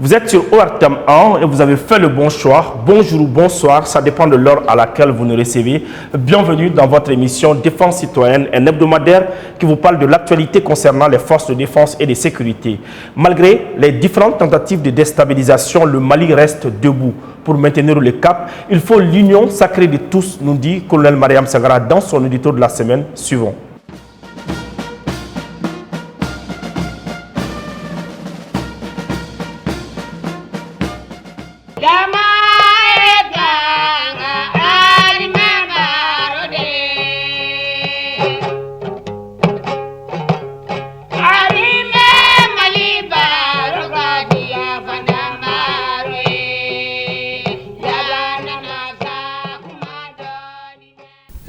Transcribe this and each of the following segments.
Vous êtes sur ORTM 1 et vous avez fait le bon choix. Bonjour ou bonsoir, ça dépend de l'heure à laquelle vous nous recevez. Bienvenue dans votre émission Défense citoyenne, un hebdomadaire qui vous parle de l'actualité concernant les forces de défense et de sécurité. Malgré les différentes tentatives de déstabilisation, le Mali reste debout. Pour maintenir le cap, il faut l'union sacrée de tous, nous dit Colonel Mariam Sangara dans son édito de la semaine suivante.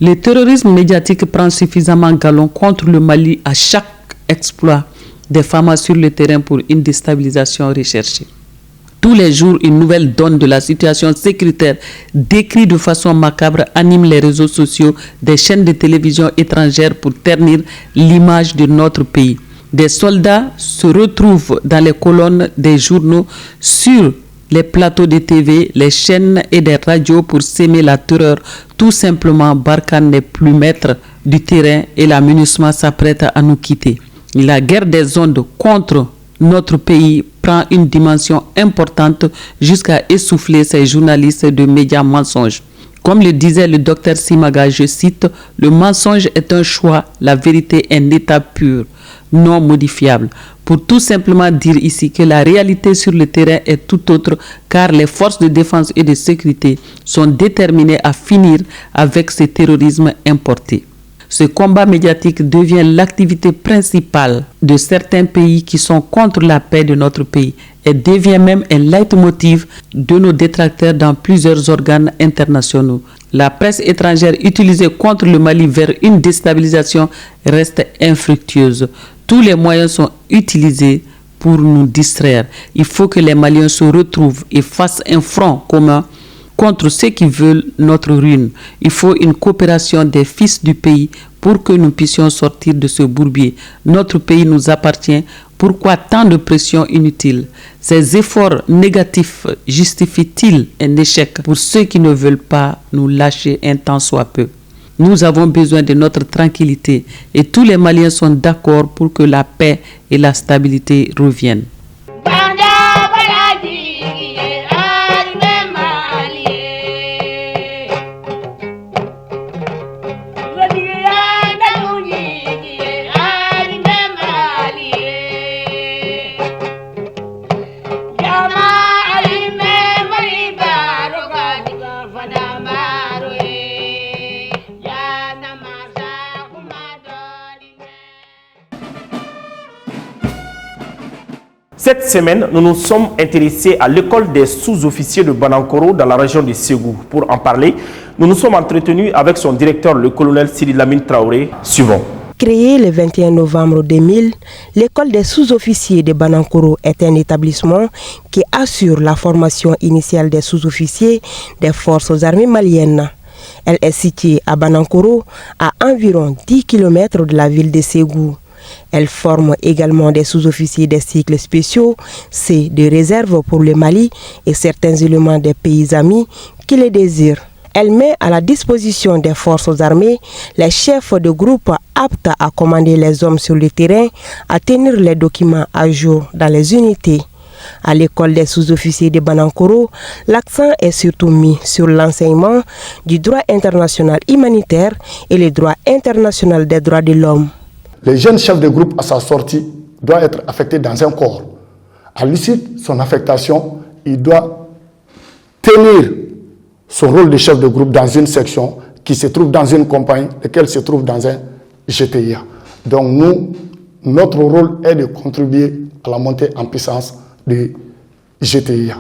Le terrorisme médiatique prend suffisamment galon contre le Mali à chaque exploit des femmes sur le terrain pour une déstabilisation recherchée. Tous les jours, une nouvelle donne de la situation sécuritaire décrite de façon macabre anime les réseaux sociaux des chaînes de télévision étrangères pour ternir l'image de notre pays. Des soldats se retrouvent dans les colonnes des journaux, sur les plateaux de TV, les chaînes et des radios pour s'aimer la terreur. Tout simplement, Barkhane n'est plus maître du terrain et la MINUSMA s'apprête à nous quitter. La guerre des ondes contre notre pays prend une dimension importante jusqu'à essouffler ces journalistes de médias mensonges. Comme le disait le docteur Simaga, je cite, « Le mensonge est un choix, la vérité est un état pur, non modifiable ». Pour tout simplement dire ici que la réalité sur le terrain est tout autre, car les forces de défense et de sécurité sont déterminées à finir avec ce terrorisme importé. Ce combat médiatique devient l'activité principale de certains pays qui sont contre la paix de notre pays et devient même un leitmotiv de nos détracteurs dans plusieurs organes internationaux. La presse étrangère utilisée contre le Mali vers une déstabilisation reste infructueuse. Tous les moyens sont utilisés pour nous distraire. Il faut que les Maliens se retrouvent et fassent un front commun contre ceux qui veulent notre ruine. Il faut une coopération des fils du pays pour que nous puissions sortir de ce bourbier. Notre pays nous appartient. Pourquoi tant de pression inutile? Ces efforts négatifs justifient-ils un échec pour ceux qui ne veulent pas nous lâcher un temps soit peu? Nous avons besoin de notre tranquillité et tous les Maliens sont d'accord pour que la paix et la stabilité reviennent. Cette semaine, nous nous sommes intéressés à l'école des sous-officiers de Banankoro dans la région de Ségou. Pour en parler, nous nous sommes entretenus avec son directeur, le colonel Sidi Lamine Traoré. Suivant. Créée le 21 novembre 2000, l'école des sous-officiers de Banankoro est un établissement qui assure la formation initiale des sous-officiers des forces armées maliennes. Elle est située à Banankoro, à environ 10 km de la ville de Ségou. Elle forme également des sous-officiers des cycles spéciaux, C de réserve pour le Mali et certains éléments des pays amis qui les désirent. Elle met à la disposition des forces armées les chefs de groupe aptes à commander les hommes sur le terrain, à tenir les documents à jour dans les unités. À l'école des sous-officiers de Banankoro, l'accent est surtout mis sur l'enseignement du droit international humanitaire et le droit international des droits de l'homme. Le jeune chef de groupe, à sa sortie, doit être affecté dans un corps. À l'issue de son affectation, il doit tenir son rôle de chef de groupe dans une section qui se trouve dans une compagnie, laquelle se trouve dans un GTIA. Donc notre rôle est de contribuer à la montée en puissance du GTIA.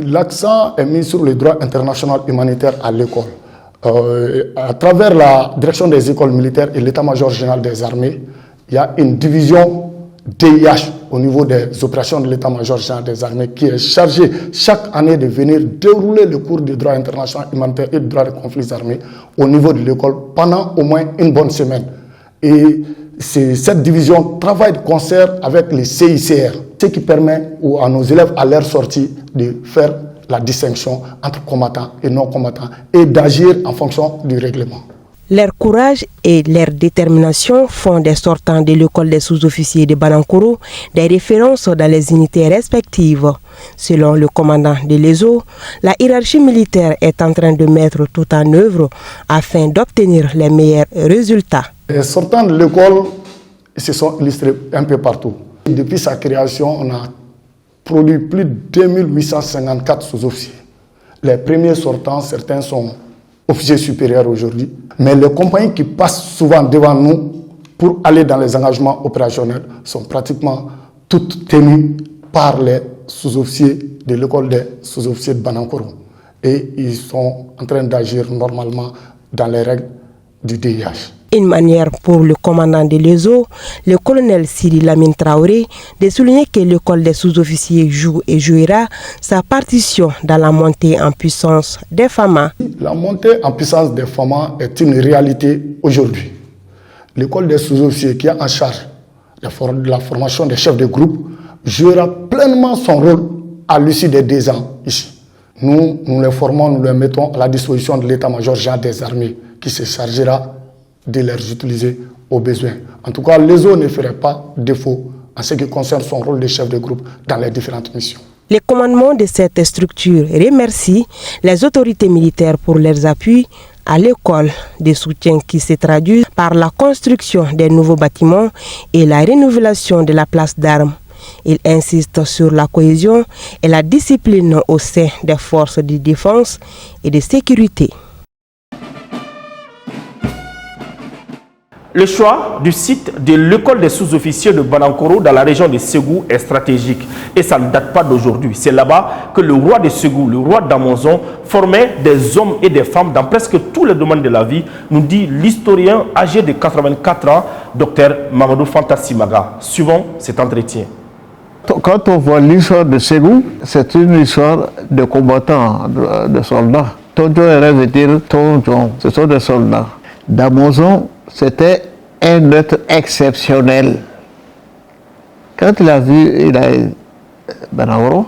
L'accent est mis sur le droit international humanitaire à l'école. À travers la direction des écoles militaires et l'état-major général des armées, il y a une division DIH au niveau des opérations de l'état-major général des armées qui est chargée chaque année de venir dérouler le cours du droit international humanitaire et du droit des conflits armés au niveau de l'école pendant au moins une bonne semaine. Et cette division travaille de concert avec les CICR, ce qui permet à nos élèves à leur sortie de faire la distinction entre combattants et non combattants et d'agir en fonction du règlement. Leur courage et leur détermination font des sortants de l'école des sous-officiers de Banankoro des références dans les unités respectives. Selon le commandant de l'ESO, la hiérarchie militaire est en train de mettre tout en œuvre afin d'obtenir les meilleurs résultats. Les sortants de l'école se sont illustrés un peu partout. Depuis sa création, on a produit plus de 2854 sous-officiers. Les premiers sortants, certains sont officiers supérieurs aujourd'hui, mais les compagnies qui passent souvent devant nous pour aller dans les engagements opérationnels sont pratiquement toutes tenues par les sous-officiers de l'école des sous-officiers de Banankoro. Et ils sont en train d'agir normalement dans les règles du DIH. Une manière pour le commandant de l'ESO, le colonel Siri Lamine Traoré, de souligner que l'école des sous-officiers joue et jouera sa partition dans la montée en puissance des FAMA. La montée en puissance des FAMA est une réalité aujourd'hui. L'école des sous-officiers qui est en charge de la formation des chefs de groupe jouera pleinement son rôle à l'issue des 2 ans ici. Nous les formons, nous les mettons à la disposition de l'état-major général des armées qui se chargera de les utiliser au besoin. En tout cas, l'ESO ne ferait pas défaut en ce qui concerne son rôle de chef de groupe dans les différentes missions. Les commandements de cette structure remercient les autorités militaires pour leurs appuis à l'école, des soutiens qui se traduisent par la construction des nouveaux bâtiments et la renouvelation de la place d'armes. Il insiste sur la cohésion et la discipline au sein des forces de défense et de sécurité. Le choix du site de l'école des sous-officiers de Banankoro dans la région de Ségou est stratégique et ça ne date pas d'aujourd'hui. C'est là-bas que le roi de Ségou, le roi d'Amazon, formait des hommes et des femmes dans presque tous les domaines de la vie, nous dit l'historien âgé de 84 ans, Dr Mamadou Fantassimaga. Suivons cet entretien. Quand on voit l'histoire de Ségou, c'est une histoire de combattants, de soldats. Tonjon veut dire Tonjon, ce sont des soldats. D'Amazon, c'était un être exceptionnel. Quand il a vu Banankoro,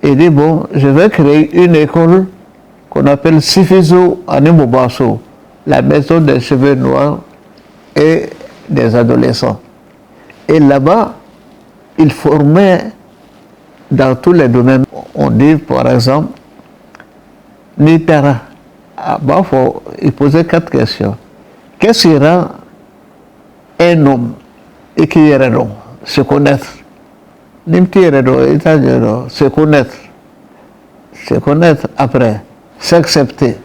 il dit bon, je vais créer une école qu'on appelle Sifizo Anemobaso, la maison des cheveux noirs et des adolescents. Et là-bas, il formait dans tous les domaines. On dit par exemple, Nitara. Il posait 4 questions. Qu'est-ce qui rend un homme et qui est un homme? Se connaître. Se connaître. Se connaître après, s'accepter.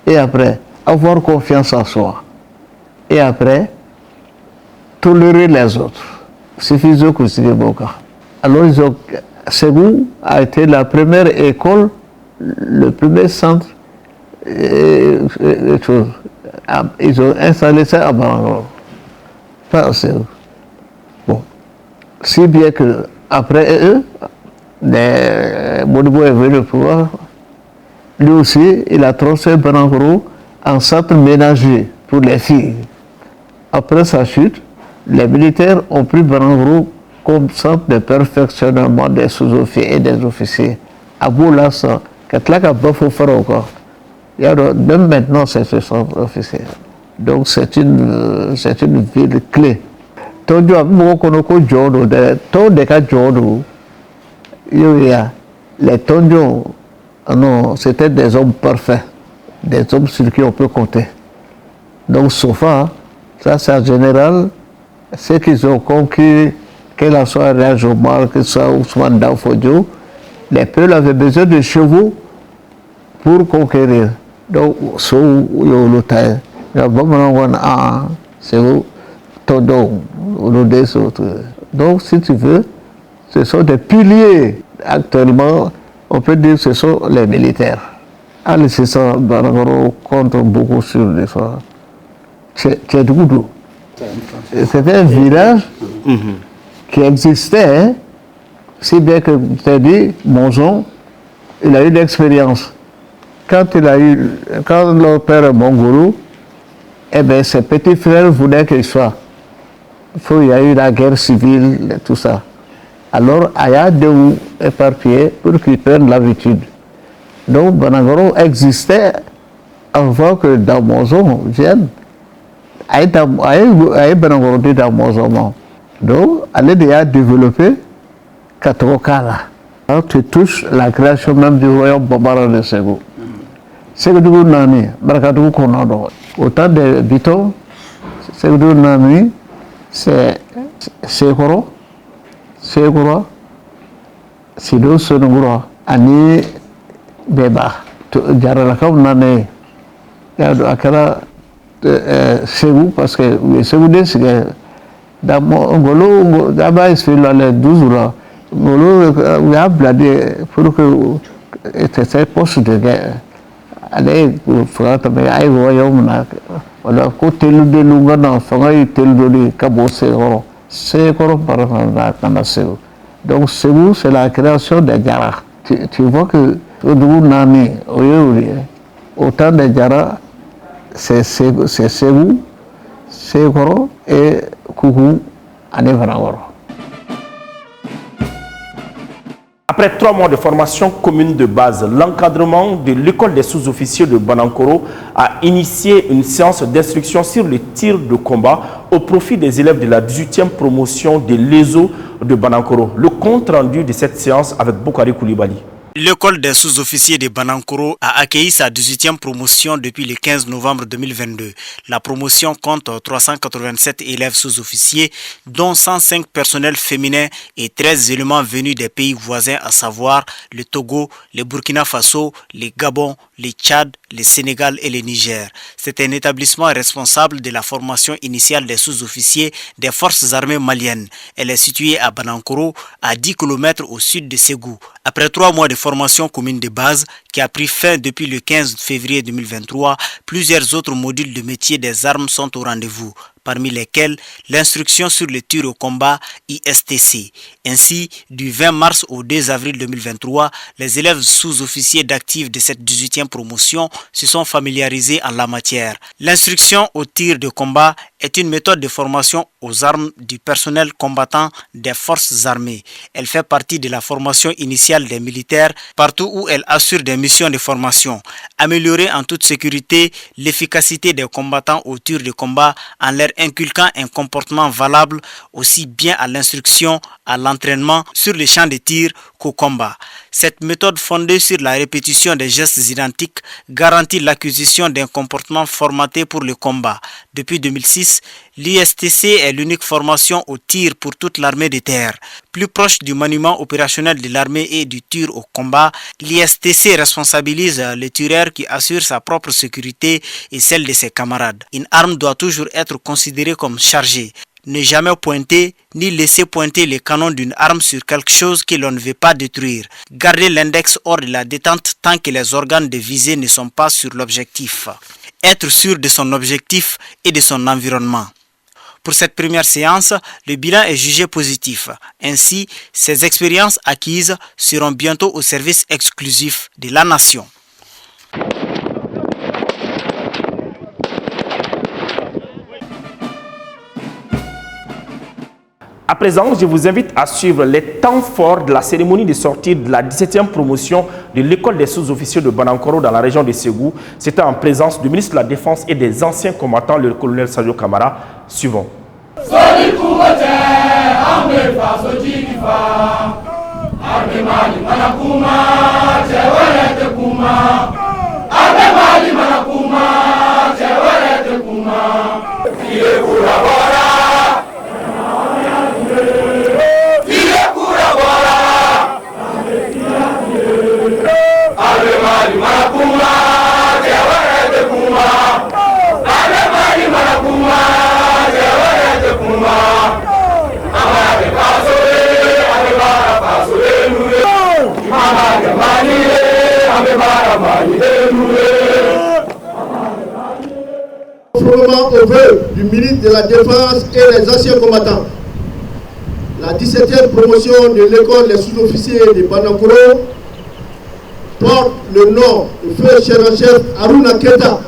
Et après, avoir confiance en soi. Et après, tolérer les autres. Suffisant que c'est bon cas. Alors, Ségou a été la première école, le premier centre. Ils ont installé ça à Banankoro. Bon. Si bien que après eux, Modibo est venu au pouvoir. Lui aussi, il a transformé Banankoro en centre ménager pour les filles. Après sa chute, les militaires ont pris Banankoro comme centre de perfectionnement des sous-officiers et des officiers. À Boulassa, Katlaka Bafo faire encore. Même maintenant, c'est ce centre officiel. Donc, c'est une ville clé. Les Tonjo, non, c'était des hommes parfaits, des hommes sur qui on peut compter. Donc, Sofa, ça c'est en général, ceux qu'ils ont conquis, qu'elle soit Rajomar, que ce soit Ousmane Danfodjo, les peuples avaient besoin de chevaux pour conquérir. Donc, c'est donc, si tu veux, ce sont des piliers. Actuellement, on peut dire que ce sont les militaires. Allez, c'est ça, Banankoro compte beaucoup sur l'histoire. Tchedgoudou. C'était un village qui existait, hein, si bien que, tu as dit, Monzon, il a eu l'expérience. Quand leur père est Mongourou, eh bien, ses petits frères voulaient qu'il soit il y a eu la guerre civile, tout ça. Alors, il y a deux éparpillés pour qu'ils prennent l'habitude. Donc, Banangoro existait avant que Damozo vienne. Il y a Banangoro de Damozo. Donc, elle est déjà développée Katrokala. Alors, tu touches la création même du royaume Bambara de Ségou. Ségou Nani, Barakadou Konado. Autant de Bito, Ségou Nani, c'est Ségoro, Sido Sonogoro, Ani Beba. Jaralakam Nani, Akara Ségou, parce que Ségou c'est que dans Ngolo, d'abord il se fait les 12 jours. Ngolo, il a bladé pour que c'était poste de guerre. Allez, il faudra tomber à royaume. Voilà, côté de Lugana, Fangaï, tel de Cabo Ségoro. Ségoro par exemple. Donc, Ségou, c'est la création des Djara. Tu vois que Oudou Nani, autant de Djara, c'est Ségou, Ségoro et Kougou Anevanagoro. Après 3 mois de formation commune de base, l'encadrement de l'école des sous-officiers de Banankoro a initié une séance d'instruction sur les tirs de combat au profit des élèves de la 18e promotion de l'ESO de Banankoro. Le compte rendu de cette séance avec Boukari Koulibaly. L'école des sous-officiers de Banankoro a accueilli sa 18e promotion depuis le 15 novembre 2022. La promotion compte 387 élèves sous-officiers, dont 105 personnels féminins et 13 éléments venus des pays voisins, à savoir le Togo, le Burkina Faso, le Gabon, le Tchad, le Sénégal et le Niger. C'est un établissement responsable de la formation initiale des sous-officiers des forces armées maliennes. Elle est située à Banankoro, à 10 km au sud de Ségou. Après 3 mois de formation commune de base qui a pris fin depuis le 15 février 2023, plusieurs autres modules de métier des armes sont au rendez-vous, parmi lesquels l'instruction sur le tir au combat ISTC. Ainsi, du 20 mars au 2 avril 2023, les élèves sous-officiers d'actifs de cette 18e promotion se sont familiarisés en la matière. L'instruction au tir de combat est une méthode de formation aux armes du personnel combattant des forces armées. Elle fait partie de la formation initiale des militaires partout où elle assure des missions de formation. Améliorer en toute sécurité l'efficacité des combattants au tir de combat en leur inculquant un comportement valable aussi bien à l'instruction, à l'entraînement sur les champs de tir qu'au combat. Cette méthode fondée sur la répétition des gestes identiques garantit l'acquisition d'un comportement formaté pour le combat. Depuis 2006, l'ISTC est l'unique formation au tir pour toute l'armée de terre. Plus proche du maniement opérationnel de l'armée et du tir au combat, l'ISTC responsabilise le tireur qui assure sa propre sécurité et celle de ses camarades. Une arme doit toujours être considérée comme chargée. Ne jamais pointer ni laisser pointer les canons d'une arme sur quelque chose que l'on ne veut pas détruire. Garder l'index hors de la détente tant que les organes de visée ne sont pas sur l'objectif. Être sûr de son objectif et de son environnement. Pour cette première séance, le bilan est jugé positif. Ainsi, ces expériences acquises seront bientôt au service exclusif de la nation. À présent, je vous invite à suivre les temps forts de la cérémonie de sortie de la 17e promotion de l'école des sous-officiers de Banankoro dans la région de Ségou. C'était en présence du ministre de la Défense et des anciens combattants, le colonel Sadio Kamara. Suivons. Conformément aux vœux du ministre de la Défense et des anciens combattants, la 17e promotion de l'école des sous-officiers de Banankoro porte le nom du feu chef Haruna Keta.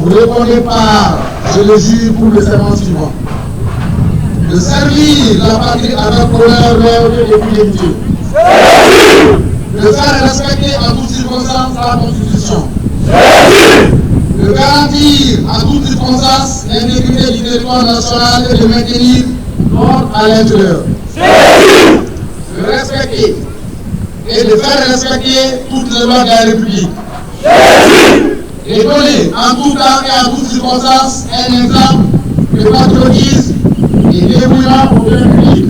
Vous répondez par, je le jure, pour le serment suivant. De servir la patrie avec honneur, loyauté et fidélité. De faire respecter en toutes circonstances la Constitution. De garantir en toutes circonstances l'intégrité du territoire national et de maintenir l'ordre à l'intérieur. De respecter et de faire respecter toutes les lois de la République. Et donner en tout temps et en toutes circonstances un exemple de patriotisme et dévouement au bien public.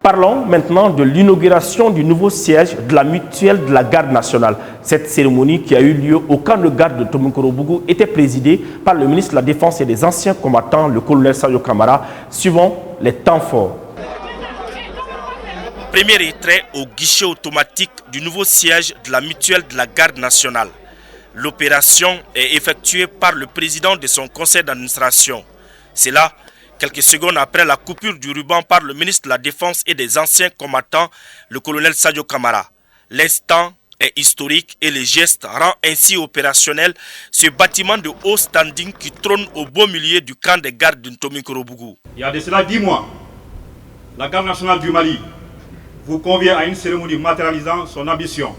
Parlons maintenant de l'inauguration du nouveau siège de la mutuelle de la garde nationale. Cette cérémonie qui a eu lieu au camp de garde de Tomikoro-Bougou était présidée par le ministre de la Défense et des anciens combattants, le colonel Sadio Kamara, suivant les temps forts. Premier retrait au guichet automatique du nouveau siège de la mutuelle de la garde nationale. L'opération est effectuée par le président de son conseil d'administration. C'est là quelques secondes après la coupure du ruban par le ministre de la Défense et des anciens combattants, le colonel Sadio Kamara. L'instant est historique et le geste rend ainsi opérationnel ce bâtiment de haut standing qui trône au beau milieu du camp des gardes de Tomikoro-Bougou. Il y a de cela 10 mois, la garde nationale du Mali vous convient à une cérémonie matérialisant son ambition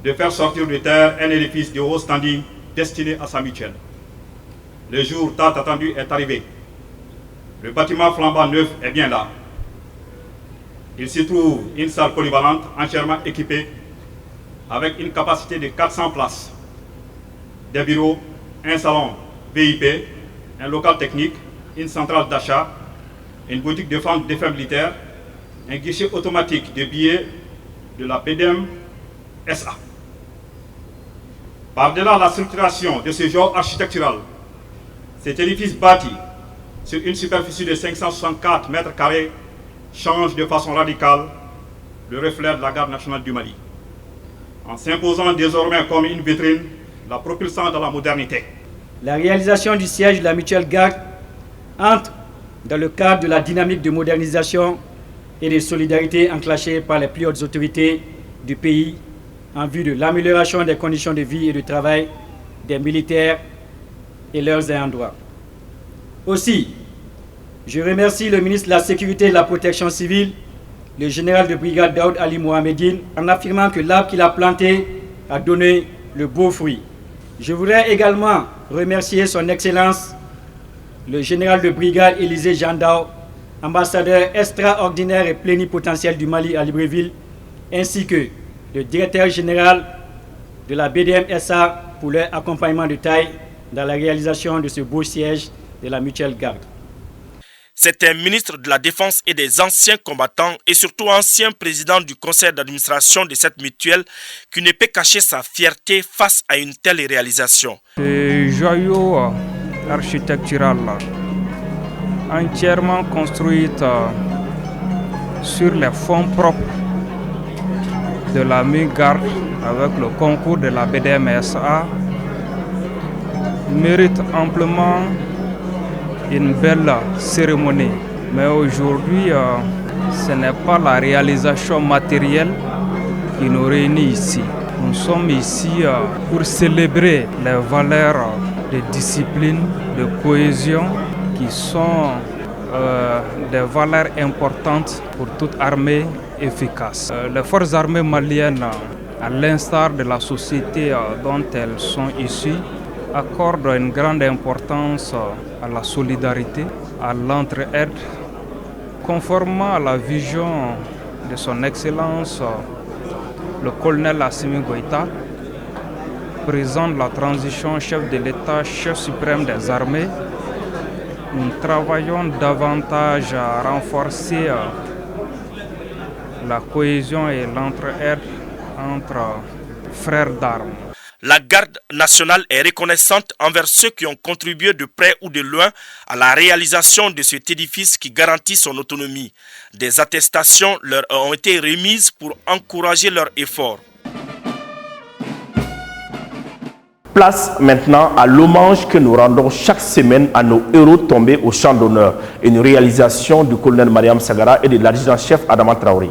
de faire sortir de terre un édifice de haut standing destiné à sa mutuelle. Le jour tant attendu est arrivé. Le bâtiment flambant neuf est bien là. Il s'y trouve une salle polyvalente entièrement équipée avec une capacité de 400 places, des bureaux, un salon VIP, un local technique, une centrale d'achat, une boutique de vente d'effets militaires, un guichet automatique de billets de la BDM SA. Par-delà la structuration de ce genre architectural, cet édifice bâti sur une superficie de 564 mètres carrés change de façon radicale le reflet de la garde nationale du Mali, en s'imposant désormais comme une vitrine, la propulsant dans la modernité. La réalisation du siège de la mutuelle garde entre dans le cadre de la dynamique de modernisation et de solidarité enclenchée par les plus hautes autorités du pays en vue de l'amélioration des conditions de vie et de travail des militaires et leurs ayants droit. Aussi, je remercie le ministre de la Sécurité et de la Protection civile, le général de brigade Daoud Ali Mohamedine, en affirmant que l'arbre qu'il a planté a donné le beau fruit. Je voudrais également remercier son Excellence, le général de brigade Élisée Jandao, ambassadeur extraordinaire et plénipotentiel du Mali à Libreville, ainsi que le directeur général de la BDM SA pour leur accompagnement de taille dans la réalisation de ce beau siège de la mutuelle garde. C'est un ministre de la Défense et des anciens combattants et surtout ancien président du conseil d'administration de cette mutuelle qui ne peut cacher sa fierté face à une telle réalisation. Ce joyau architectural entièrement construit sur les fonds propres de la mi-garde avec le concours de la BDMSA mérite amplement une belle cérémonie. Mais aujourd'hui, ce n'est pas la réalisation matérielle qui nous réunit ici. Nous sommes ici pour célébrer les valeurs de discipline, de cohésion qui sont des valeurs importantes pour toute armée efficace. Les forces armées maliennes, à l'instar de la société dont elles sont issues, accordent une grande importance à la solidarité, à l'entraide, conformément à la vision de son Excellence le colonel Assimi Goïta, président de la transition, chef de l'État, chef suprême des armées. Nous travaillons davantage à renforcer la cohésion et l'entraide entre frères d'armes. La garde nationale est reconnaissante envers ceux qui ont contribué de près ou de loin à la réalisation de cet édifice qui garantit son autonomie. Des attestations leur ont été remises pour encourager leurs efforts. Place maintenant à l'hommage que nous rendons chaque semaine à nos héros tombés au champ d'honneur. Une réalisation du colonel Mariam Sagara et de l'adjudant-chef Adama Traoré.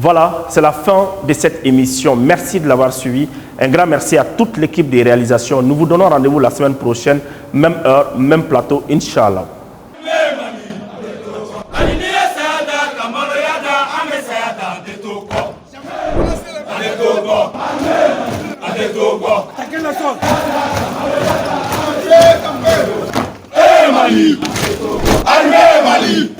Voilà, c'est la fin de cette émission. Merci de l'avoir suivi. Un grand merci à toute l'équipe de réalisation. Nous vous donnons rendez-vous la semaine prochaine, même heure, même plateau, Inch'Allah. Mali, Mali.